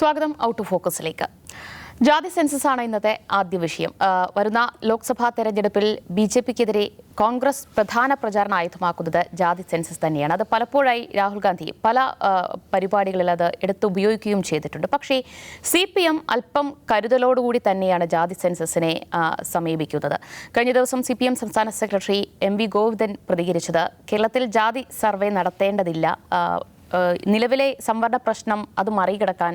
സ്വാഗതം out of ഫോക്കസിലേക്ക്. ജാതി census ആണ് ഇന്നത്തെ ആദ്യ വിഷയം. വരുന്ന ലോക്സഭാ തെരഞ്ഞെടുപ്പിൽ BJPക്കെതിരെ കോൺഗ്രസ് പ്രധാന പ്രചാരണ ആയുധമാക്കുന്നത് ജാതി സെൻസസ് തന്നെയാണ്. അത് പലപ്പോഴായി രാഹുൽ ഗാന്ധി പല പരിപാടികളിൽ അത് എടുത്തുപയോഗിക്കുകയും ചെയ്തിട്ടുണ്ട്. പക്ഷേ CPM അല്പം കരുതലോടുകൂടി തന്നെയാണ് ജാതി സെൻസസിനെ സമീപിക്കുന്നത്. കഴിഞ്ഞ ദിവസം CPM സംസ്ഥാന സെക്രട്ടറി MV ഗോവിന്ദൻ പ്രതികരിച്ചത് കേരളത്തിൽ ജാതി സർവേ നടത്തേണ്ടതില്ല, നിലവിലെ സംവരണ പ്രശ്നം അത് മറികടക്കാൻ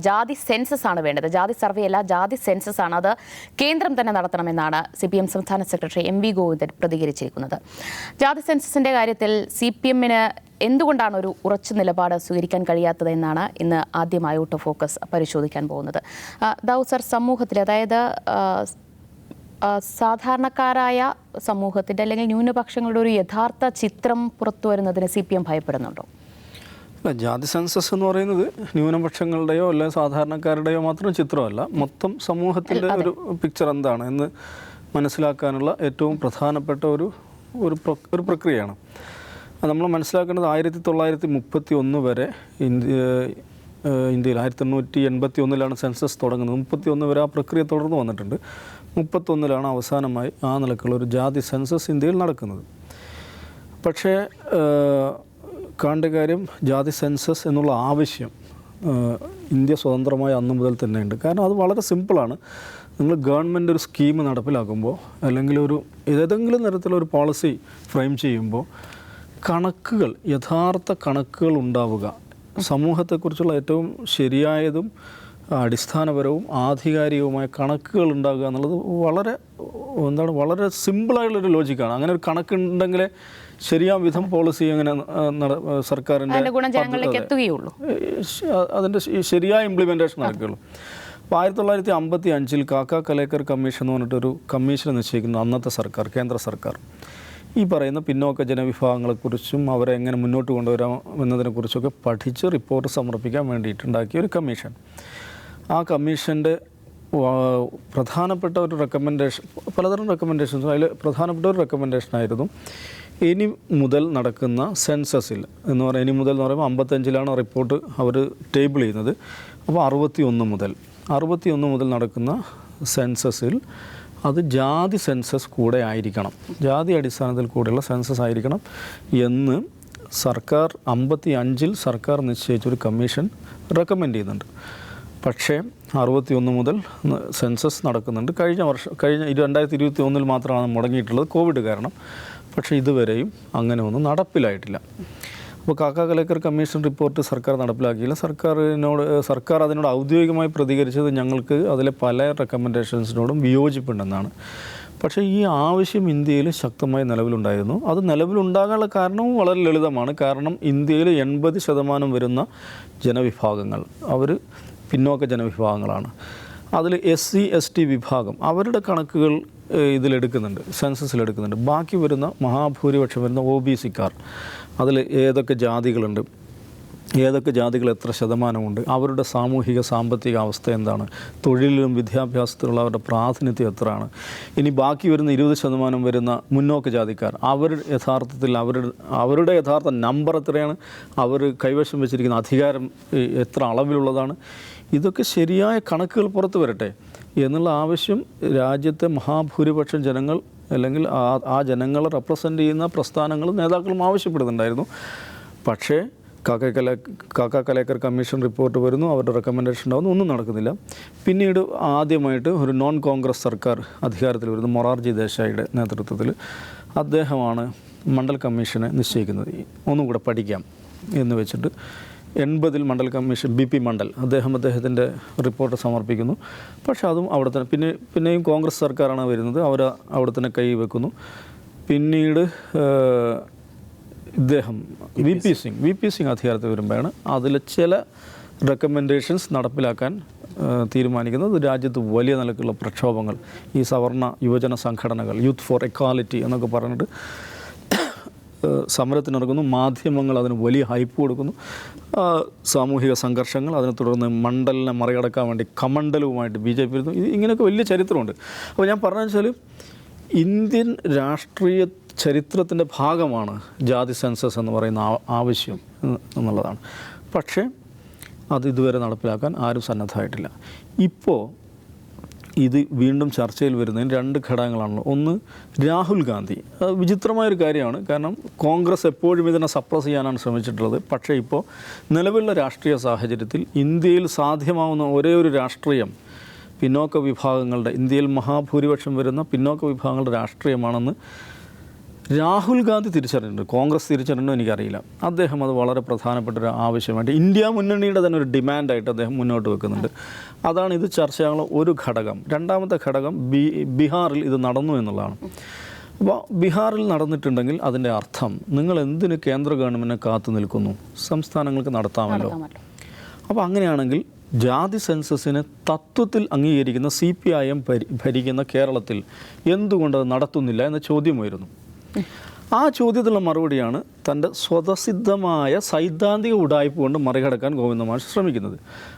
ജാതി സെൻസസ് ആണ് വേണ്ടത്, ജാതി സർവേ അല്ല ജാതി സെൻസസ് ആണ്, അത് കേന്ദ്രം തന്നെ നടത്തണമെന്നാണ് CPM സംസ്ഥാന സെക്രട്ടറി MV ഗോവിന്ദൻ പ്രതികരിച്ചിരിക്കുന്നത്. ജാതി സെൻസസിൻ്റെ കാര്യത്തിൽ CPMന് എന്തുകൊണ്ടാണ് ഒരു ഉറച്ച നിലപാട് സ്വീകരിക്കാൻ കഴിയാത്തത് എന്നാണ് ഇന്ന് ആദ്യമായി ഔട്ട് ഓഫ് ഫോക്കസ് പരിശോധിക്കാൻ പോകുന്നത്. ദാവൂദ് സർ, സമൂഹത്തിൽ അതായത് സാധാരണക്കാരായ സമൂഹത്തിൻ്റെ അല്ലെങ്കിൽ ന്യൂനപക്ഷങ്ങളുടെ ഒരു യഥാർത്ഥ ചിത്രം പുറത്തു വരുന്നതിന് CPM ഭയപ്പെടുന്നുണ്ടോ? ജാതി സെൻസസ് എന്ന് പറയുന്നത് ന്യൂനപക്ഷങ്ങളുടെയോ അല്ലെങ്കിൽ സാധാരണക്കാരുടെയോ മാത്രം ചിത്രമല്ല, മൊത്തം സമൂഹത്തിൻ്റെ ഒരു പിക്ചർ എന്താണ് എന്ന് മനസ്സിലാക്കാനുള്ള ഏറ്റവും പ്രധാനപ്പെട്ട ഒരു പ്രക്രിയയാണ്. നമ്മൾ മനസ്സിലാക്കേണ്ടത് 1931 വരെ ഇന്ത്യയിൽ 1881 സെൻസസ് തുടങ്ങുന്നത്. 31 വരെ ആ പ്രക്രിയ തുടർന്ന് വന്നിട്ടുണ്ട്. 31 അവസാനമായി ആ നിലക്കുള്ള ഒരു ജാതി സെൻസസ് ഇന്ത്യയിൽ നടക്കുന്നത്. പക്ഷേ കാണേണ്ട കാര്യം, ജാതി സെൻസസ് എന്നുള്ള ആവശ്യം ഇന്ത്യ സ്വതന്ത്രമായ അന്നു മുതൽ തന്നെയുണ്ട്. കാരണം അത് വളരെ സിമ്പിളാണ്. നിങ്ങൾ ഗവൺമെൻറ് ഒരു സ്കീം നടപ്പിലാക്കുമ്പോൾ അല്ലെങ്കിൽ ഏതെങ്കിലും തരത്തിലൊരു പോളിസി ഫ്രെയിം ചെയ്യുമ്പോൾ കണക്കുകൾ, യഥാർത്ഥ കണക്കുകൾ ഉണ്ടാവുക, സമൂഹത്തെക്കുറിച്ചുള്ള ഏറ്റവും ശരിയായതും അടിസ്ഥാനപരവും ആധികാരികവുമായ കണക്കുകൾ ഉണ്ടാകുക എന്നുള്ളത് വളരെ സിമ്പിളായുള്ളൊരു ലോജിക്കാണ്. അങ്ങനെ ഒരു കണക്കുണ്ടെങ്കിലേ ശരിയാം വിധം പോളിസി അങ്ങനെ സർക്കാരിൻ്റെ അതിൻ്റെ ശരിയായ ഇംപ്ലിമെൻറ്റേഷൻ നടക്കുകയുള്ളൂ. അപ്പോൾ 1955 കാക്ക കലേക്കർ കമ്മീഷൻ എന്ന് പറഞ്ഞിട്ടൊരു കമ്മീഷൻ നിശ്ചയിക്കുന്നു അന്നത്തെ സർക്കാർ, കേന്ദ്ര സർക്കാർ. ഈ പറയുന്ന പിന്നോക്ക ജനവിഭാഗങ്ങളെക്കുറിച്ചും അവരെ എങ്ങനെ മുന്നോട്ട് കൊണ്ടുവരാം എന്നതിനെക്കുറിച്ചൊക്കെ പഠിച്ച് റിപ്പോർട്ട് സമർപ്പിക്കാൻ വേണ്ടിയിട്ടുണ്ടാക്കിയ ഒരു കമ്മീഷൻ. ആ കമ്മീഷൻ്റെ പ്രധാനപ്പെട്ട ഒരു റെക്കമെൻഡേഷൻ, പലതരം റെക്കമെൻഡേഷൻസ്, അതിൽ പ്രധാനപ്പെട്ട ഒരു റെക്കമെൻഡേഷനായിരുന്നു ഇനി മുതൽ നടക്കുന്ന സെൻസസിൽ എന്ന് പറയുന്നത്, ഇനി മുതൽ എന്ന് പറയുമ്പോൾ 55 റിപ്പോർട്ട് അവർ ടേബിൾ ചെയ്യുന്നത്. അപ്പോൾ 61 മുതൽ നടക്കുന്ന സെൻസസിൽ അത് ജാതി സെൻസസ് കൂടെ ആയിരിക്കണം, ജാതി അടിസ്ഥാനത്തിൽ കൂടെയുള്ള സെൻസസ് ആയിരിക്കണം എന്ന് സർക്കാർ 55 സർക്കാർ നിശ്ചയിച്ചൊരു കമ്മീഷൻ റെക്കമെൻഡ് ചെയ്യുന്നുണ്ട്. പക്ഷേ 61 മുതൽ സെൻസസ് നടക്കുന്നുണ്ട്. കഴിഞ്ഞ 2021 മാത്രമാണ് മുടങ്ങിയിട്ടുള്ളത് കോവിഡ് കാരണം. പക്ഷേ ഇതുവരെയും അങ്ങനെ ഒന്നും നടപ്പിലായിട്ടില്ല. അപ്പോൾ കാക്ക കലേക്കർ കമ്മീഷൻ റിപ്പോർട്ട് സർക്കാർ നടപ്പിലാക്കിയില്ല. സർക്കാർ അതിനോട് ഔദ്യോഗികമായി പ്രതികരിച്ചത് ഞങ്ങൾക്ക് അതിലെ പല റെക്കമെൻഡേഷൻസിനോടും വിയോജിപ്പുണ്ടെന്നാണ്. പക്ഷേ ഈ ആവശ്യം ഇന്ത്യയിൽ ശക്തമായി നിലവിലുണ്ടായിരുന്നു. അത് നിലവിലുണ്ടാകാനുള്ള കാരണവും വളരെ ലളിതമാണ്. കാരണം ഇന്ത്യയിൽ 80% വരുന്ന ജനവിഭാഗങ്ങൾ അവർ പിന്നോക്ക ജനവിഭാഗങ്ങളാണ്. അതിൽ SC ST വിഭാഗം അവരുടെ കണക്കുകൾ ഇതിലെടുക്കുന്നുണ്ട്, സെൻസസിലെടുക്കുന്നുണ്ട്. ബാക്കി വരുന്ന മഹാഭൂരിപക്ഷം വരുന്ന OBCക്കാർ, അതിൽ ഏതൊക്കെ ജാതികളുണ്ട്, ഏതൊക്കെ ജാതികൾ എത്ര ശതമാനമുണ്ട്, അവരുടെ സാമൂഹിക സാമ്പത്തിക അവസ്ഥ എന്താണ്, തൊഴിലിലും വിദ്യാഭ്യാസത്തിലുള്ള അവരുടെ പ്രാതിനിധ്യം എത്രയാണ്, ഇനി ബാക്കി വരുന്ന 20% വരുന്ന മുന്നോക്ക ജാതിക്കാർ, അവർ യഥാർത്ഥത്തിൽ അവരുടെ യഥാർത്ഥ നമ്പർ എത്രയാണ്, അവർ കൈവശം വെച്ചിരിക്കുന്ന അധികാരം എത്ര അളവിലുള്ളതാണ്, ഇതൊക്കെ ശരിയായ കണക്കുകൾ പുറത്തു വരട്ടെ എന്നുള്ള ആവശ്യം രാജ്യത്തെ മഹാഭൂരിപക്ഷം ജനങ്ങൾ അല്ലെങ്കിൽ ആ ജനങ്ങളെ റെപ്രസെൻ്റ് ചെയ്യുന്ന പ്രസ്ഥാനങ്ങളും നേതാക്കളും ആവശ്യപ്പെടുന്നുണ്ടായിരുന്നു. പക്ഷേ കാക്ക കലേക്കർ കമ്മീഷൻ റിപ്പോർട്ട് വരുന്നു, അവരുടെ റെക്കമെൻഡേഷൻ ഉണ്ടാകുന്നു, ഒന്നും നടക്കുന്നില്ല. പിന്നീട് ആദ്യമായിട്ട് ഒരു നോൺ കോൺഗ്രസ് സർക്കാർ അധികാരത്തിൽ വരുന്നു, മൊറാർജി ദേശായിയുടെ നേതൃത്വത്തിൽ. അദ്ദേഹമാണ് മണ്ഡൽ കമ്മീഷനെ നിശ്ചയിക്കുന്നത്. ഒന്നും കൂടെ പഠിക്കാം എന്ന് വെച്ചിട്ട് 80 മണ്ഡൽ കമ്മീഷൻ BP മണ്ഡൽ അദ്ദേഹത്തിൻ്റെ റിപ്പോർട്ട് സമർപ്പിക്കുന്നു. പക്ഷേ അതും അവിടെ തന്നെ പിന്നെയും കോൺഗ്രസ് സർക്കാരാണ് വരുന്നത്, അവർ അവിടെ തന്നെ കൈ വെക്കുന്നു. പിന്നീട് ഇദ്ദേഹം VP സിംഗ് അധികാരത്തിൽ വരുമ്പോഴാണ് അതിൽ ചില റെക്കമെൻഡേഷൻസ് നടപ്പിലാക്കാൻ തീരുമാനിക്കുന്നത്. രാജ്യത്ത് വലിയ നിലക്കുള്ള പ്രക്ഷോഭങ്ങൾ, ഈ സവർണ യുവജന സംഘടനകൾ, യൂത്ത് ഫോർ എക്വാലിറ്റി എന്നൊക്കെ പറഞ്ഞിട്ട് സമരത്തിനിറങ്ങുന്നു. മാധ്യമങ്ങൾ അതിന് വലിയ ഹൈപ്പ് കൊടുക്കുന്നു. സാമൂഹിക സംഘർഷങ്ങൾ, അതിനെ തുടർന്ന് മണ്ഡലിനെ മറികടക്കാൻ വേണ്ടി കമണ്ഡലവുമായിട്ട് BJP വരുന്നു. ഇങ്ങനെയൊക്കെ വലിയ ചരിത്രമുണ്ട്. അപ്പോൾ ഞാൻ പറഞ്ഞതെന്ന് വെച്ചാൽ ഇന്ത്യൻ രാഷ്ട്രീയ ചരിത്രത്തിൻ്റെ ഭാഗമാണ് ജാതി സെൻസസ് എന്ന് പറയുന്ന ആവശ്യം എന്നുള്ളതാണ്. പക്ഷേ അത് ഇതുവരെ നടപ്പിലാക്കാൻ ആരും സന്നദ്ധമായിട്ടില്ല. ഇപ്പോൾ ഇത് വീണ്ടും ചർച്ചയിൽ വരുന്നതിന് 2 ഘടകങ്ങളാണല്ലോ. ഒന്ന്, രാഹുൽ ഗാന്ധി. അത് വിചിത്രമായൊരു കാര്യമാണ്. കാരണം കോൺഗ്രസ് എപ്പോഴും ഇതിനെ സപ്രസ് ചെയ്യാനാണ് ശ്രമിച്ചിട്ടുള്ളത്. പക്ഷേ ഇപ്പോൾ നിലവിലുള്ള രാഷ്ട്രീയ സാഹചര്യത്തിൽ ഇന്ത്യയിൽ സാധ്യമാവുന്ന ഒരേ ഒരു രാഷ്ട്രീയം പിന്നോക്ക വിഭാഗങ്ങളുടെ, ഇന്ത്യയിൽ മഹാഭൂരിപക്ഷം വരുന്ന പിന്നോക്ക വിഭാഗങ്ങളുടെ രാഷ്ട്രീയമാണെന്ന് രാഹുൽ ഗാന്ധി തിരിച്ചറിഞ്ഞിട്ടുണ്ട്. കോൺഗ്രസ് തിരിച്ചറിഞ്ഞോ എനിക്കറിയില്ല. അദ്ദേഹം അത് വളരെ പ്രധാനപ്പെട്ട ഒരു ആവശ്യമായിട്ട് ഇന്ത്യ മുന്നണിയുടെ തന്നെ ഒരു ഡിമാൻഡായിട്ട് അദ്ദേഹം മുന്നോട്ട് വെക്കുന്നുണ്ട്. അതാണ് ഇത് ചർച്ചയാകുന്ന ഒരു ഘടകം. രണ്ടാമത്തെ ഘടകം ബീഹാറിൽ ഇത് നടന്നു എന്നുള്ളതാണ്. അപ്പോൾ ബീഹാറിൽ നടന്നിട്ടുണ്ടെങ്കിൽ അതിൻ്റെ അർത്ഥം നിങ്ങൾ എന്തിന് കേന്ദ്ര ഗവൺമെൻറ്റിനെ കാത്തു നിൽക്കുന്നു, സംസ്ഥാനങ്ങൾക്ക് നടത്താമല്ലോ. അപ്പോൾ അങ്ങനെയാണെങ്കിൽ ജാതി സെൻസസിനെ തത്വത്തിൽ അംഗീകരിക്കുന്ന CPIM ഭരിക്കുന്ന കേരളത്തിൽ എന്തുകൊണ്ടത് നടത്തുന്നില്ല എന്ന ചോദ്യമായിരുന്നു. ആ ചോദ്യത്തിലുള്ള മറുപടിയാണ് തൻ്റെ സ്വതസിദ്ധമായ സൈദ്ധാന്തിക ഉഡായ്പ കൊണ്ട് മറികടക്കാൻ ഗോവിന്ദ മാഷ് ശ്രമിക്കുന്നത്.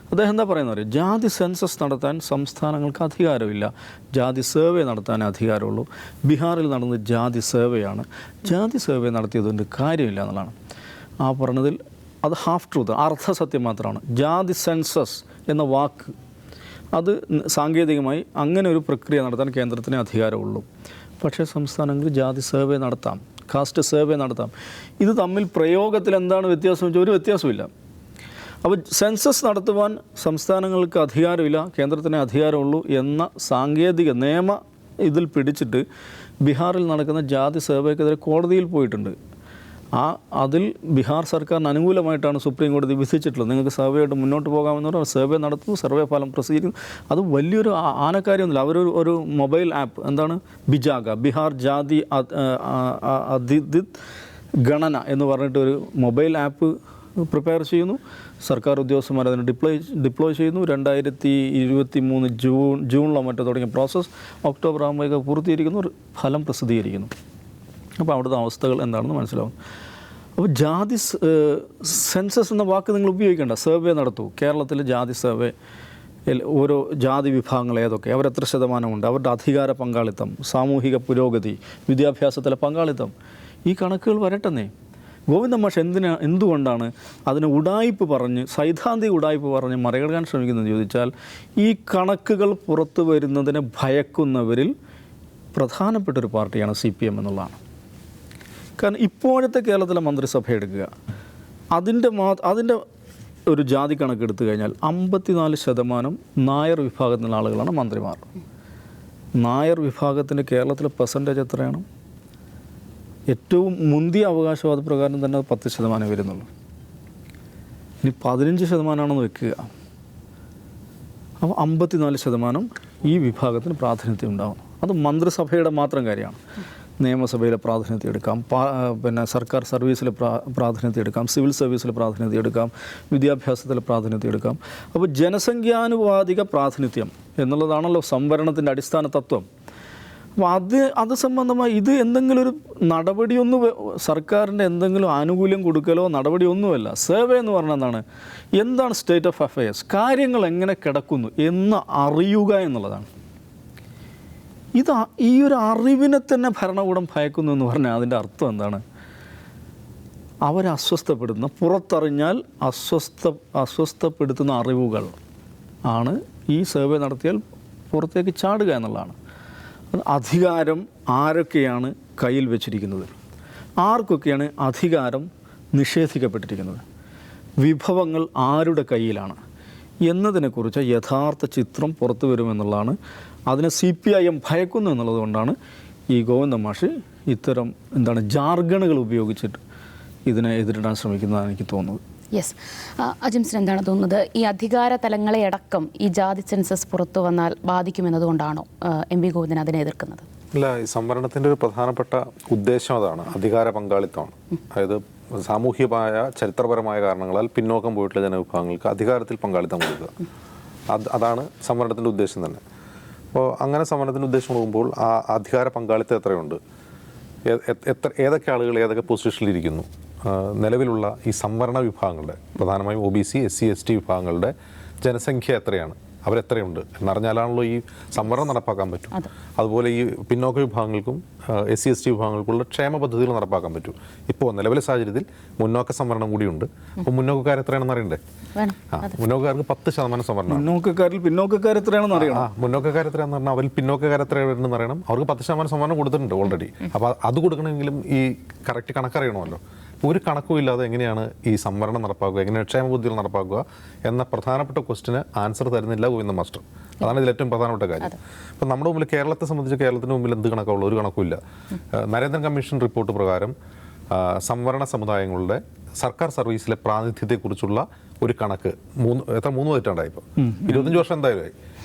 അദ്ദേഹം എന്താ പറയുന്നത്? ജാതി സെൻസസ് നടത്താൻ സംസ്ഥാനങ്ങൾക്ക് അധികാരമില്ല, ജാതി സർവേ നടത്താനേ അധികാരമുള്ളൂ. ബീഹാറിൽ നടന്നത് ജാതി സർവേയാണ്. ജാതി സർവേ നടത്തിയതുകൊണ്ട് കാര്യമില്ല എന്നുള്ളതാണ്. ആ പറഞ്ഞതിൽ അത് ഹാഫ് ട്രൂത്ത്, അർദ്ധസത്യം മാത്രമാണ്. ജാതി സെൻസസ് എന്ന വാക്ക് അത് സാങ്കേതികമായി അങ്ങനെ ഒരു പ്രക്രിയ നടത്താൻ കേന്ദ്രത്തിന് അധികാരമുള്ളൂ. പക്ഷേ സംസ്ഥാനങ്ങളിൽ ജാതി സർവേ നടത്താം, കാസ്റ്റ് സർവേ നടത്താം. ഇത് തമ്മിൽ പ്രയോഗത്തിൽ എന്താണ് വ്യത്യാസം വെച്ചാൽ ഒരു വ്യത്യാസമില്ല. അപ്പോൾ സെൻസസ് നടത്തുവാൻ സംസ്ഥാനങ്ങൾക്ക് അധികാരമില്ല, കേന്ദ്രത്തിന് അധികാരമുള്ളൂ എന്ന സാങ്കേതിക നിയമ ഇതിൽ പിടിച്ചിട്ട് ബീഹാറിൽ നടക്കുന്ന ജാതി സർവേക്കെതിരെ കോടതിയിൽ പോയിട്ടുണ്ട്. അതിൽ ബീഹാർ സർക്കാരിന് അനുകൂലമായിട്ടാണ് സുപ്രീം കോടതി വിധിച്ചിട്ടുള്ളത്. നിങ്ങൾക്ക് സർവേയായിട്ട് മുന്നോട്ട് പോകാമെന്ന് പറഞ്ഞാൽ സർവേ നടത്തുന്നു, സർവേ ഫലം പ്രസിദ്ധീകരിക്കുന്നു. അത് വലിയൊരു ആനക്കാര്യമൊന്നുമില്ല. അവരൊരു ഒരു മൊബൈൽ ആപ്പ്, എന്താണ് ബിജാഗ, ബീഹാർ ജാതി അതിഥി ഗണന എന്ന് പറഞ്ഞിട്ടൊരു മൊബൈൽ ആപ്പ് പ്രിപ്പയർ ചെയ്യുന്നു. സർക്കാർ ഉദ്യോഗസ്ഥന്മാർ അതിന് ഡിപ്ലോയ് ചെയ്യുന്നു. 2023 ജൂണിലോ മറ്റോ തുടങ്ങിയ പ്രോസസ്സ് ഒക്ടോബർ ആകുമ്പോഴേക്ക് പൂർത്തീകരിക്കുന്നു, ഫലം പ്രസിദ്ധീകരിക്കുന്നു. അപ്പോൾ അവിടുത്തെ അവസ്ഥകൾ എന്താണെന്ന് മനസ്സിലാവും. അപ്പോൾ ജാതി സെൻസസ് എന്ന വാക്ക് നിങ്ങൾ ഉപയോഗിക്കേണ്ട, സർവേ നടത്തൂ. കേരളത്തിൽ ജാതി സർവേ, ഓരോ ജാതി വിഭാഗങ്ങൾ ഏതൊക്കെ, അവരെത്ര ശതമാനമുണ്ട്, അവരുടെ അധികാര പങ്കാളിത്തം, സാമൂഹിക പുരോഗതി, വിദ്യാഭ്യാസത്തിലെ പങ്കാളിത്തം, ഈ കണക്കുകൾ വരട്ടെന്നേ. ഗോവിന്ദ മാഷ് എന്തുകൊണ്ടാണ് അതിന് ഉഡായിപ്പ് പറഞ്ഞ്, സൈദ്ധാന്തിക ഉഡായിപ്പ് പറഞ്ഞ് മറികടക്കാൻ ശ്രമിക്കുന്നത് ചോദിച്ചാൽ, ഈ കണക്കുകൾ പുറത്തു വരുന്നതിനെ ഭയക്കുന്നവരിൽ പ്രധാനപ്പെട്ടൊരു പാർട്ടിയാണ് CPM എന്നുള്ളതാണ്. കാരണം ഇപ്പോഴത്തെ കേരളത്തിലെ മന്ത്രിസഭ എടുക്കുക, അതിൻ്റെ ഒരു ജാതി കണക്കെടുത്തു കഴിഞ്ഞാൽ 54% നായർ വിഭാഗത്തിലുള്ള ആളുകളാണ് മന്ത്രിമാർ. നായർ വിഭാഗത്തിൻ്റെ കേരളത്തിലെ പെർസെൻറ്റേജ് എത്രയാണ്? ഏറ്റവും മുന്തിയ അവകാശവാദ പ്രകാരം തന്നെ 10% വരുന്നുള്ളൂ. ഇനി 15% വെക്കുക. അപ്പോൾ 54% ഈ വിഭാഗത്തിന് പ്രാതിനിധ്യം ഉണ്ടാകും. അത് മന്ത്രിസഭയുടെ മാത്രം കാര്യമാണ്. നിയമസഭയിലെ പ്രാതിനിധ്യം എടുക്കാം, പിന്നെ സർക്കാർ സർവീസിലെ പ്രാതിനിധ്യം എടുക്കാം, സിവിൽ സർവീസിലെ പ്രാതിനിധ്യം എടുക്കാം, വിദ്യാഭ്യാസത്തിലെ പ്രാതിനിധ്യം എടുക്കാം. അപ്പോൾ ജനസംഖ്യാനുപാതിക പ്രാതിനിധ്യം എന്നുള്ളതാണല്ലോ സംവരണത്തിൻ്റെ അടിസ്ഥാന തത്വം. അപ്പോൾ അത് സംബന്ധമായി ഇത് എന്തെങ്കിലും ഒരു നടപടിയൊന്നും, സർക്കാരിൻ്റെ എന്തെങ്കിലും ആനുകൂല്യം കൊടുക്കലോ നടപടിയൊന്നുമല്ല. സർവേ എന്ന് പറഞ്ഞാൽ എന്താണ് സ്റ്റേറ്റ് ഓഫ് അഫയേഴ്സ്, കാര്യങ്ങൾ എങ്ങനെ കിടക്കുന്നു എന്ന് അറിയുക എന്നുള്ളതാണ്. ഈ ഒരു അറിവിനെ തന്നെ ഭരണകൂടം ഭയക്കുന്നു എന്ന് പറഞ്ഞാൽ അതിൻ്റെ അർത്ഥം എന്താണ്? അവരെ അസ്വസ്ഥപ്പെടുത്തുന്ന, പുറത്തറിഞ്ഞാൽ അസ്വസ്ഥപ്പെടുത്തുന്ന അറിവുകൾ ആണ് ഈ സർവേ നടത്തിയാൽ പുറത്തേക്ക് ചാടുക എന്നുള്ളതാണ്. അധികാരം ആരൊക്കെയാണ് കയ്യിൽ വെച്ചിരിക്കുന്നത്, ആർക്കൊക്കെയാണ് അധികാരം നിഷേധിക്കപ്പെട്ടിരിക്കുന്നത്, വിഭവങ്ങൾ ആരുടെ കയ്യിലാണ് എന്നതിനെക്കുറിച്ച് യഥാർത്ഥ ചിത്രം പുറത്തു വരുമെന്നുള്ളതാണ്. അതിനെ CPIM ഭയക്കുന്നു എന്നുള്ളത് കൊണ്ടാണ് ഈ ഗോവിന്ദ മാഷ് ഇത്തരം ജാർഗണുകൾ ഉപയോഗിച്ചിട്ട് ഇതിനെ എതിരിടാൻ ശ്രമിക്കുന്നതാണ് എനിക്ക് തോന്നുന്നത്. യെസ്, അജിംസിന് എന്താണ് തോന്നുന്നത്? ഈ അധികാര തലങ്ങളെ അടക്കം ഈ ജാതി സെൻസസ് പുറത്തു വന്നാൽ ബാധിക്കുമെന്നതുകൊണ്ടാണോ MP ഗോവിന്ദൻ അതിനെ എതിർക്കുന്നത്? അല്ല, ഈ സംവരണത്തിൻ്റെ ഒരു പ്രധാനപ്പെട്ട ഉദ്ദേശം അതാണ്, അധികാര പങ്കാളിത്തമാണ്. അതായത് സാമൂഹ്യമായ ചരിത്രപരമായ കാരണങ്ങളാൽ പിന്നോക്കം പോയിട്ടുള്ള ജനവിഭാഗങ്ങൾക്ക് അധികാരത്തിൽ പങ്കാളിത്തം കൊടുക്കുക. അതാണ് സംവരണത്തിൻ്റെ ഉദ്ദേശം തന്നെ. അപ്പോൾ അങ്ങനെ സംവരണത്തിൻ്റെ ഉദ്ദേശം നോക്കുമ്പോൾ ആ അധികാര പങ്കാളിത്തം എത്രയുണ്ട്, ഏതൊക്കെ ആളുകൾ ഏതൊക്കെ പൊസിഷനിലിരിക്കുന്നു, നിലവിലുള്ള ഈ സംവരണ വിഭാഗങ്ങളുടെ, പ്രധാനമായും OBC, SC, ST വിഭാഗങ്ങളുടെ ജനസംഖ്യ എത്രയാണ് അവരെത്രയുണ്ട് എന്നറിഞ്ഞാലാണല്ലോ ഈ സംവരണം നടപ്പാക്കാൻ പറ്റും. അതുപോലെ ഈ പിന്നോക്ക വിഭാഗങ്ങൾക്കും SC/ST വിഭാഗങ്ങൾക്കുള്ള ക്ഷേമ പദ്ധതികൾ നടപ്പാക്കാൻ പറ്റും. ഇപ്പോൾ നിലവിലെ സാഹചര്യത്തിൽ മുന്നോക്ക സംവരണം കൂടിയുണ്ട്. അപ്പോൾ മുന്നോക്കക്കാർ എത്രയാണെന്ന് അറിയണ്ടേ? മുന്നോക്കക്കാർക്ക് 10% സംവരണം. പിന്നോക്കക്കാർ എത്രയാണെന്ന് അറിയണം. മുന്നോക്കക്കാർ എത്രയാണെന്ന് പറഞ്ഞാൽ അവരിൽ പിന്നോക്കക്കാർ എത്രയാണെന്ന് അറിയണം. അവർക്ക് 10% സംവരണം കൊടുത്തിട്ടുണ്ട് ഓൾറെഡി. അപ്പോൾ അത് കൊടുക്കണമെങ്കിലും ഈ കറക്റ്റ് കണക്കറിയണമല്ലോ. ഒരു കണക്കും ഇല്ലാതെ എങ്ങനെയാണ് ഈ സംവരണം നടപ്പാക്കുക, എങ്ങനെയാണ് ക്ഷേമ പദ്ധതികൾ നടപ്പാക്കുക എന്ന പ്രധാനപ്പെട്ട ക്വസ്റ്റിന് ആൻസർ തരുന്നില്ല ഗോവിന്ദ മാസ്റ്റർ. അതാണ് ഇതിൽ ഏറ്റവും പ്രധാനപ്പെട്ട കാര്യം. അപ്പം നമ്മുടെ മുമ്പിൽ കേരളത്തെ സംബന്ധിച്ച് കേരളത്തിന് മുമ്പിൽ എന്ത് കണക്കുള്ളൂ? ഒരു കണക്കുമില്ല. നരേന്ദ്രൻ കമ്മീഷൻ റിപ്പോർട്ട് പ്രകാരം സംവരണ സമുദായങ്ങളുടെ സർക്കാർ സർവീസിലെ പ്രാതിനിധ്യത്തെക്കുറിച്ചുള്ള ഒരു കണക്ക് 3 പതിറ്റാണ്ടായി. ഇപ്പോൾ 25 വർഷം എന്തായാലും ആയി.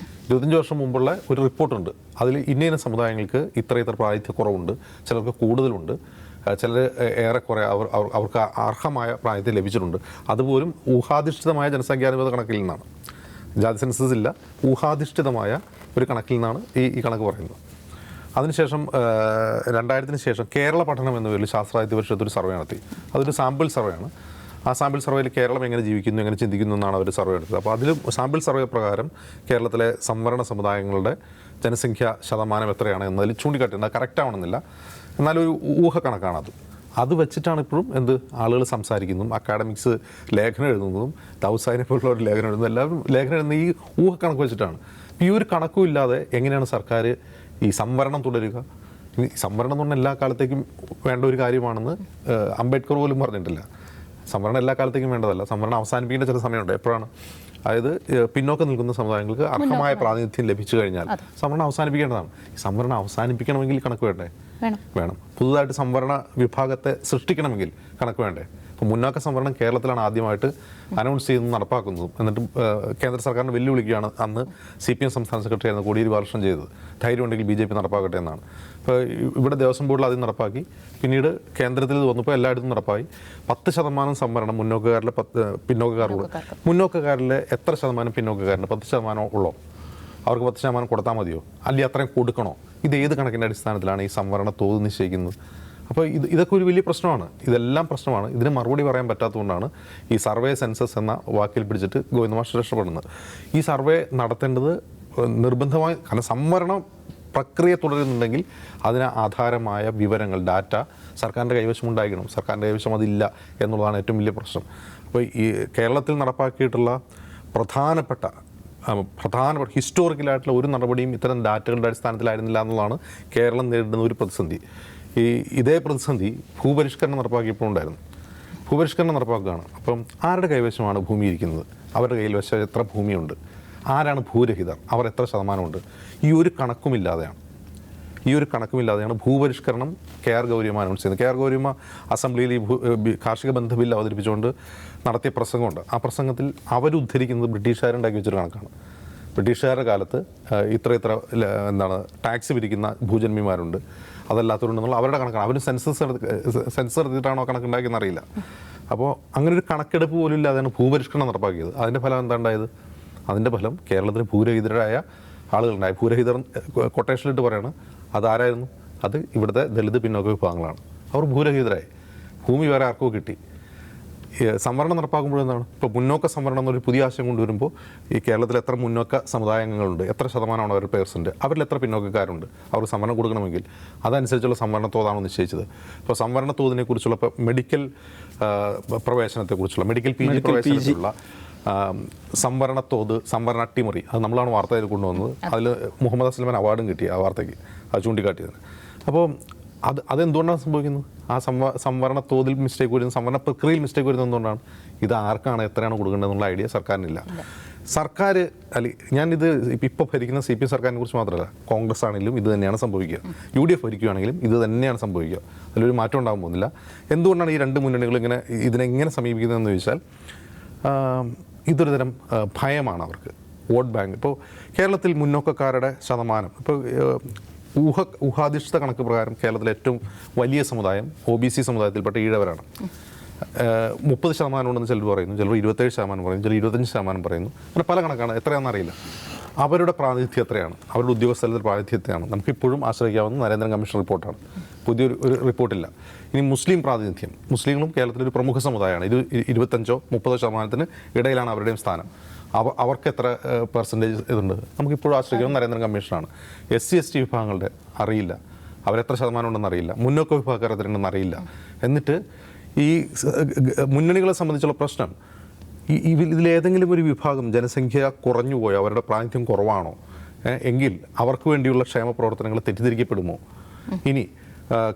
25 വർഷം മുമ്പുള്ള ഒരു റിപ്പോർട്ടുണ്ട്. അതിൽ ഇന്ന സമുദായങ്ങൾക്ക് ഇത്ര പ്രാതിനിധ്യ കുറവുണ്ട്, ചിലർക്ക് കൂടുതലുണ്ട്, ചിലർ ഏറെക്കുറെ അവർക്ക് അർഹമായ പ്രായത്തിൽ ലഭിച്ചിട്ടുണ്ട്. അതുപോലും ഊഹാധിഷ്ഠിതമായ ജനസംഖ്യാനുപാത കണക്കിൽ നിന്നാണ്. ജാതി സെൻസസ് ഇല്ല, ഊഹാധിഷ്ഠിതമായ ഒരു കണക്കിൽ നിന്നാണ് ഈ കണക്ക് പറയുന്നത്. അതിനുശേഷം 2000-ന് ശേഷം കേരള പഠനം എന്ന പേരിൽ ശാസ്ത്രാധിത്യ പരിഷത്ത് ഒരു സർവേ നടത്തി. അതൊരു സാമ്പിൾ സർവേയാണ്. ആ സാമ്പിൾ സർവേയിൽ കേരളം എങ്ങനെ ജീവിക്കുന്നു, എങ്ങനെ ചിന്തിക്കുന്നു എന്നാണ് അവർ സർവേ എടുത്തത്. അപ്പോൾ അതിൽ സാമ്പിൾ സർവേ പ്രകാരം കേരളത്തിലെ സംവരണ സമുദായങ്ങളുടെ ജനസംഖ്യ ശതമാനം എത്രയാണ് എന്നതിൽ ചൂണ്ടിക്കാട്ടിയിട്ടുണ്ട്. കറക്റ്റ് ആവണമെന്നില്ല, എന്നാലൊരു ഊഹ കണക്കാണത്. അത് വെച്ചിട്ടാണ് ഇപ്പോഴും ആളുകൾ സംസാരിക്കുന്നതും അക്കാഡമിക്സ് ലേഖനം എഴുതുന്നതും ദൗസാനെ പോലുള്ള ഒരു ലേഖനം എഴുതുന്നതും എല്ലാവരും ലേഖനം എഴുതുന്ന ഈ ഊഹ കണക്ക് വെച്ചിട്ടാണ്. ഈ ഒരു കണക്കും ഇല്ലാതെ എങ്ങനെയാണ് സർക്കാർ ഈ സംവരണം തുടരുക? ഈ സംവരണം എന്ന് പറഞ്ഞാൽ എല്ലാ കാലത്തേക്കും വേണ്ട ഒരു കാര്യമാണെന്ന് അംബേദ്കർ പോലും പറഞ്ഞിട്ടില്ല. സംവരണം എല്ലാ കാലത്തേക്കും വേണ്ടതല്ല. സംവരണം അവസാനിപ്പിക്കേണ്ട ചില സമയമുണ്ട്. എപ്പോഴാണ്? അതായത് പിന്നോക്കം നിൽക്കുന്ന സമുദായങ്ങൾക്ക് അർഹമായ പ്രാതിനിധ്യം ലഭിച്ചു കഴിഞ്ഞാൽ സംവരണം അവസാനിപ്പിക്കേണ്ടതാണ്. ഈ സംവരണം അവസാനിപ്പിക്കണമെങ്കിൽ കണക്ക് വേണ്ടേ? വേണം. പുതുതായിട്ട് സംവരണ വിഭാഗത്തെ സൃഷ്ടിക്കണമെങ്കിൽ കണക്ക് വേണ്ടേ? അപ്പോൾ മുന്നാക്ക സംവരണം കേരളത്തിലാണ് ആദ്യമായിട്ട് അനൗൺസ് ചെയ്യുന്നത്, നടപ്പാക്കുന്നതും. എന്നിട്ട് കേന്ദ്ര സർക്കാരിനെ വെല്ലുവിളിക്കുകയാണ് അന്ന് CPM സംസ്ഥാന സെക്രട്ടറി ആയിരുന്ന കോടിയേരി ബാലകൃഷ്ണൻ ചെയ്തത്. ധൈര്യം ഉണ്ടെങ്കിൽ BJP നടപ്പാക്കട്ടെ എന്നാണ്. ഇപ്പോൾ ഇവിടെ ദേവസ്വം ബോർഡിൽ ആദ്യം നടപ്പാക്കി, പിന്നീട് കേന്ദ്രത്തിൽ വന്നപ്പോൾ എല്ലായിടത്തും നടപ്പായി. 10% സംവരണം മുന്നോക്കക്കാരിലെ മുന്നോക്കക്കാരിലെ എത്ര ശതമാനം പിന്നോക്കക്കാരന് 10% ഉള്ളോ? അവർക്ക് 10% കൊടുത്താൽ മതിയോ? അല്ലെങ്കിൽ അത്രയും കൊടുക്കണോ? ഇത് ഏത് കണക്കിൻ്റെ അടിസ്ഥാനത്തിലാണ് ഈ സംവരണ തോത് നിശ്ചയിക്കുന്നത്? അപ്പോൾ ഇതൊക്കെ ഒരു വലിയ പ്രശ്നമാണ്. ഇതെല്ലാം പ്രശ്നമാണ്. ഇതിന് മറുപടി പറയാൻ പറ്റാത്തതുകൊണ്ടാണ് ഈ സർവേ സെൻസസ് എന്ന വാക്കിൽ പിടിച്ചിട്ട് ഗോവിന്ദ മാസ്റ്റർ രക്ഷപ്പെടുന്നത്. ഈ സർവേ നടത്തേണ്ടത് നിർബന്ധമായി, കാരണം സംവരണ പ്രക്രിയ തുടരുന്നുണ്ടെങ്കിൽ അതിന് ആധാരമായ വിവരങ്ങൾ, ഡാറ്റ സർക്കാരിൻ്റെ കൈവശം ഉണ്ടായിരിക്കണം. സർക്കാരിൻ്റെ കൈവശം അതില്ല എന്നുള്ളതാണ് ഏറ്റവും വലിയ പ്രശ്നം. അപ്പോൾ ഈ കേരളത്തിൽ നടപ്പാക്കിയിട്ടുള്ള പ്രധാനപ്പെട്ട ഹിസ്റ്റോറിക്കലായിട്ടുള്ള ഒരു നടപടിയും ഇത്തരം ഡാറ്റകളുടെ അടിസ്ഥാനത്തിലായിരുന്നില്ല എന്നുള്ളതാണ് കേരളം നേരിടുന്ന ഒരു പ്രതിസന്ധി. ഇതേ പ്രതിസന്ധി ഭൂപരിഷ്കരണം നടപ്പാക്കിയപ്പോൾ ഉണ്ടായിരുന്നു. ഭൂപരിഷ്കരണം നടപ്പാക്കുകയാണ്. അപ്പം ആരുടെ കൈവശമാണ് ഭൂമി ഇരിക്കുന്നത്? അവരുടെ കൈവശം എത്ര ഭൂമിയുണ്ട്? ആരാണ് ഭൂരഹിതർ? അവർ എത്ര ശതമാനമുണ്ട്? ഈ ഒരു കണക്കുമില്ലാതെയാണ് ഭൂപരിഷ്കരണം KR ഗൗരിയമ്മ അനൗൺസ് ചെയ്യുന്നത്. KR ഗൗരിയമ്മ അസംബ്ലിയിൽ ഈ കാർഷിക ബന്ധ ബില്ല് അവതരിപ്പിച്ചുകൊണ്ട് നടത്തിയ പ്രസംഗമുണ്ട്. ആ പ്രസംഗത്തിൽ അവരുദ്ധരിക്കുന്നത് ബ്രിട്ടീഷുകാരുണ്ടാക്കി വെച്ചൊരു കണക്കാണ്. ബ്രിട്ടീഷുകാരുടെ കാലത്ത് ഇത്ര ടാക്സ് പിരിക്കുന്ന ഭൂജന്മിമാരുണ്ട്, അതല്ലാത്തവരുണ്ടെന്നുള്ള അവരുടെ കണക്കാണ്. അവർ സെൻസസ് എടുത്തിട്ടാണോ കണക്കുണ്ടാക്കിയെന്ന് അറിയില്ല. അപ്പോൾ അങ്ങനെ ഒരു കണക്കെടുപ്പ് പോലും ഇല്ലാതെയാണ് ഭൂപരിഷ്കരണം നടപ്പാക്കിയത്. അതിൻ്റെ ഫലം എന്താ ഉണ്ടായത്? അതിൻ്റെ ഫലം കേരളത്തിന് ഭൂരഹിതരായ ആളുകളുണ്ടായി. ഭൂരഹിതർ കൊട്ടേഷനിലിട്ട് പറയാണ്, അതാരായിരുന്നു? അത് ഇവിടുത്തെ ദളിത് പിന്നോക്ക വിഭാഗങ്ങളാണ്. അവർ ഭൂരഹിതരായി. ഭൂമി വേറെ ആർക്കോ കിട്ടി. സംവരണം നടപ്പാക്കുമ്പോഴെന്താണ്? ഇപ്പോൾ മുന്നോക്ക സംവരണം എന്നൊരു പുതിയ ആശയം കൊണ്ടുവരുമ്പോൾ ഈ കേരളത്തിൽ എത്ര മുന്നോക്ക സമുദായങ്ങളുണ്ട്, എത്ര ശതമാനമാണ് അവരുടെ പേഴ്സൻറ്റ്, അവരിൽ എത്ര പിന്നോക്കക്കാരുണ്ട്, അവർക്ക് സംവരണം കൊടുക്കണമെങ്കിൽ അതനുസരിച്ചുള്ള സംവരണ തോതാണ് നിശ്ചയിച്ചത്. ഇപ്പോൾ സംവരണ തോതിനെക്കുറിച്ചുള്ള ഇപ്പോൾ മെഡിക്കൽ പ്രവേശനത്തെക്കുറിച്ചുള്ള മെഡിക്കൽ PG പ്രവേശനത്തിലുള്ള സംവരണ തോത്, സംവരണ അട്ടിമറി, അത് നമ്മളാണ് വാർത്തയിൽ കൊണ്ടുവന്നത്. അതിൽ മുഹമ്മദ് അസ്ലമാൻ അവാർഡും കിട്ടി ആ വാർത്തയ്ക്ക്, അത് ചൂണ്ടിക്കാട്ടിയതിന്. അപ്പോൾ അതെന്തുകൊണ്ടാണ് സംഭവിക്കുന്നത്? ആ സംവരണ തോതിൽ മിസ്റ്റേക്ക് വരുന്നത്, സംവരണ പ്രക്രിയയിൽ മിസ്റ്റേക്ക് വരുന്നത് എന്തുകൊണ്ടാണ്? ഇത് ആർക്കാണ്, എത്രയാണ് കൊടുക്കേണ്ടതെന്നുള്ള ഐഡിയ സർക്കാരിനില്ല. സർക്കാർ ഞാനിത് ഇപ്പോൾ ഭരിക്കുന്ന CPM സർക്കാരിനെ കുറിച്ച് മാത്രമല്ല, കോൺഗ്രസ് ആണെങ്കിലും ഇത് തന്നെയാണ് സംഭവിക്കുക, UDF ഭരിക്കുകയാണെങ്കിലും ഇത് തന്നെയാണ് സംഭവിക്കുക. അതിലൊരു മാറ്റം ഉണ്ടാകാൻ പോകുന്നില്ല. എന്തുകൊണ്ടാണ് ഈ രണ്ട് മുന്നണികളും ഇതിനെങ്ങനെ സമീപിക്കുന്നതെന്ന് ചോദിച്ചാൽ, ഇതൊരു തരം ഭയമാണ് അവർക്ക്. Vote bank. ഇപ്പോൾ കേരളത്തിൽ മുന്നോക്കക്കാരുടെ ശതമാനം, ഇപ്പോൾ ഊഹാധിഷ്ഠിത കണക്ക് പ്രകാരം കേരളത്തിലെ ഏറ്റവും വലിയ സമുദായം OBC സമുദായത്തിൽപ്പെട്ട ഈഴവരാണ്. 30% ഉണ്ടെന്ന് ചിലർ പറയുന്നു, ചിലർ 27% പറയുന്നു, ചിലർ 25% പറയുന്നു. അങ്ങനെ പല കണക്കാണ്, എത്രയാണെന്ന് അറിയില്ല. അവരുടെ പ്രാതിനിധ്യം എത്രയാണ്, അവരുടെ ഉദ്യോഗസ്ഥരുടെ പ്രാതിനിധ്യം എത്രയാണ്? നമുക്കിപ്പോഴും ആശ്രയിക്കാവുന്ന നരേന്ദ്രൻ കമ്മീഷൻ റിപ്പോർട്ടാണ്. പുതിയൊരു റിപ്പോർട്ടില്ല. ഇനി മുസ്ലിം പ്രാതിനിധ്യം. മുസ്ലിങ്ങളും കേരളത്തിലൊരു പ്രമുഖ സമുദായമാണ്. 25-30% ഇടയിലാണ് അവരുടെയും സ്ഥാനം. അവർക്ക് എത്ര പെർസെൻറ്റേജ് ഇതുണ്ട് നമുക്കിപ്പോഴും ആശ്രയിക്കുന്നത് നരേന്ദ്രൻ കമ്മീഷനാണ്. SC/ST വിഭാഗങ്ങളുടെ അറിയില്ല, അവരെത്ര ശതമാനം ഉണ്ടെന്ന് അറിയില്ല, മുന്നോക്ക വിഭാഗക്കാർ എത്രയുണ്ടെന്ന് അറിയില്ല. എന്നിട്ട് ഈ മുന്നണികളെ സംബന്ധിച്ചുള്ള പ്രശ്നം ഇതിലേതെങ്കിലും ഒരു വിഭാഗം ജനസംഖ്യ കുറഞ്ഞു പോയോ, അവരുടെ പ്രാതിനിധ്യം കുറവാണോ എങ്കിൽ അവർക്ക് വേണ്ടിയുള്ള ക്ഷേമ പ്രവർത്തനങ്ങൾ തെറ്റിദ്ധരിക്കപ്പെടുമോ? ഇനി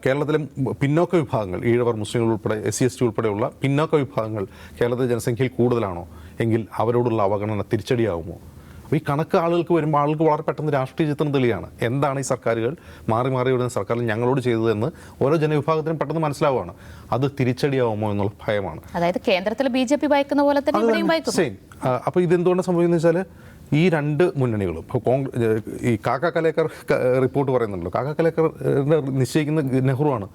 കേരളത്തിലെ പിന്നോക്ക വിഭാഗങ്ങൾ, ഈഴവർ, മുസ്ലിങ്ങൾ ഉൾപ്പെടെ SC/ST ഉൾപ്പെടെയുള്ള പിന്നോക്ക വിഭാഗങ്ങൾ കേരളത്തിലെ ജനസംഖ്യയിൽ കൂടുതലാണോ എങ്കിൽ അവരോടുള്ള അവഗണന തിരിച്ചടിയാകുമോ? അപ്പോൾ ഈ കണക്ക് ആളുകൾക്ക് വരുമ്പോൾ ആളുകൾക്ക് വളരെ പെട്ടെന്ന് രാഷ്ട്രീയ ചിത്രം തെളിയാണ്. എന്താണ് ഈ സർക്കാരുകൾ മാറി വരുന്ന സർക്കാർ ഞങ്ങളോട് ചെയ്തതെന്ന് ഓരോ ജനവിഭാഗത്തിനും പെട്ടെന്ന് മനസ്സിലാവുകയാണ്. അത് തിരിച്ചടിയാവുമോ എന്നുള്ള ഭയമാണ്. അതായത് കേന്ദ്രത്തിൽ BJP ഭയക്കുന്ന പോലെ തന്നെ ഇവിടെയും ഭയക്കും. അപ്പോൾ ഇതെന്തുകൊണ്ട് സംഭവിക്കുന്നത് വെച്ചാൽ ഈ രണ്ട് മുന്നണികളും ഇപ്പോൾ ഈ കാക്ക കലേക്കർ റിപ്പോർട്ട് പറയുന്നുണ്ടല്ലോ, കാക്ക കലേക്കർ നിശ്ചയിക്കുന്ന നെഹ്റുവാണ്.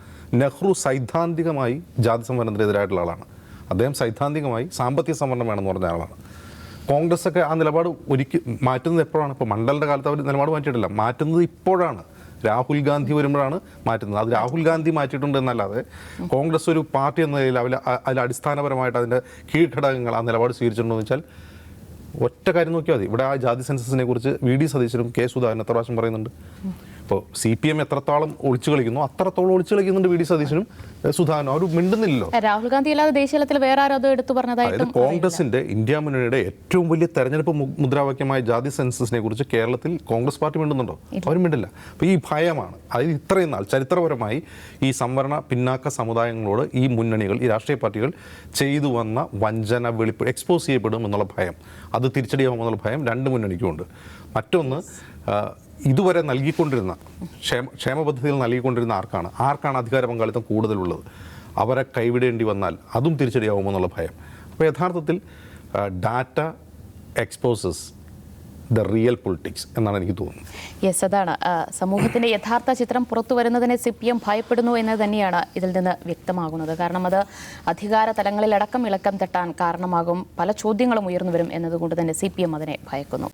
നെഹ്റു സൈദ്ധാന്തികമായി ജാതി സംവരണത്തിനെതിരായിട്ടുള്ള ആളാണ്. അദ്ദേഹം സൈദ്ധാന്തികമായി സാമ്പത്തിക സംവരണം വേണമെന്ന് പറഞ്ഞ ആളാണ്. കോൺഗ്രസ് ഒക്കെ ആ നിലപാട് മാറ്റുന്നത് എപ്പോഴാണ്? ഇപ്പോൾ മണ്ഡലിൻ്റെ കാലത്ത് അവർ നിലപാട് മാറ്റിയിട്ടില്ല, മാറ്റുന്നത് ഇപ്പോഴാണ്. രാഹുൽ ഗാന്ധി വരുമ്പോഴാണ് മാറ്റുന്നത്. അത് രാഹുൽ ഗാന്ധി മാറ്റിയിട്ടുണ്ട് എന്നല്ലാതെ കോൺഗ്രസ് ഒരു പാർട്ടി എന്ന നിലയിൽ അതിൽ അടിസ്ഥാനപരമായിട്ട് അതിൻ്റെ കീഴ്ഘടകങ്ങൾ ആ നിലപാട് സ്വീകരിച്ചിട്ടുണ്ടോ എന്ന് വെച്ചാൽ ഒറ്റ കാര്യം നോക്കിയാൽ മതി. ഇവിടെ ആ ജാതി സെൻസസിനെ കുറിച്ച് VD സതീശനും K സുധാകരനും എത്ര പ്രാവശ്യം പറയുന്നുണ്ട്. ഇപ്പോൾ CPM എത്രത്തോളം ഒളിച്ചു കളിക്കുന്നു അത്രത്തോളം ഒളിച്ചു കളിക്കുന്നുണ്ട് VD സതീശനും സുധാകരനും. അവർ മിണ്ടുന്നില്ലല്ലോ. രാഹുൽ ഗാന്ധി അല്ലാതെ ദേശീയതലത്തിൽ വേറെ ആരും അത് എടുത്തു പറഞ്ഞതായിട്ടും. കോൺഗ്രസിന്റെ ഇന്ത്യ മുന്നണിയുടെ ഏറ്റവും വലിയ തെരഞ്ഞെടുപ്പ് മുദ്രാവാക്യമായ ജാതി സെൻസസിനെ കുറിച്ച് കേരളത്തിൽ കോൺഗ്രസ് പാർട്ടി മിണ്ടുന്നുണ്ടോ? അവർ മിണ്ടില്ല. അപ്പോൾ ഈ ഭയമാണ്. അതായത് ഇത്രയും നാൾ ചരിത്രപരമായി ഈ സംവരണ പിന്നാക്ക സമുദായങ്ങളോട് ഈ മുന്നണികൾ, ഈ രാഷ്ട്രീയ പാർട്ടികൾ ചെയ്തു വന്ന വഞ്ചന എക്സ്പോസ് ചെയ്യപ്പെടും എന്നുള്ള ഭയം, അത് തിരിച്ചടിയാവുമെന്നുള്ള ഭയം രണ്ട് മുന്നണിക്കുമുണ്ട്. മറ്റൊന്ന്, ഇതുവരെ നൽകിക്കൊണ്ടിരുന്ന ക്ഷേമ പദ്ധതികൾ നൽകിക്കൊണ്ടിരുന്ന ആർക്കാണ് അധികാര പങ്കാളിത്തം കൂടുതലുള്ളത്? അവരെ കൈവിടേണ്ടി വന്നാൽ അതും തിരിച്ചടിയാവുമെന്നുള്ള ഭയം. അപ്പോൾ യഥാർത്ഥത്തിൽ data exposes the real politics എന്നാണ് എനിക്ക് തോന്നുന്നത്. യെസ്, അതാണ് സമൂഹത്തിൻ്റെ യഥാർത്ഥ ചിത്രം പുറത്തു വരുന്നതിനെ CPM ഭയപ്പെടുന്നു എന്ന് തന്നെയാണ് ഇതിൽ നിന്ന് വ്യക്തമാകുന്നത്. കാരണം അത് അധികാര തലങ്ങളിലടക്കം ഇളക്കം തട്ടാൻ കാരണമാകും, പല ചോദ്യങ്ങളും ഉയർന്നു വരും എന്നതുകൊണ്ട് തന്നെ CPM അതിനെ ഭയക്കുന്നു.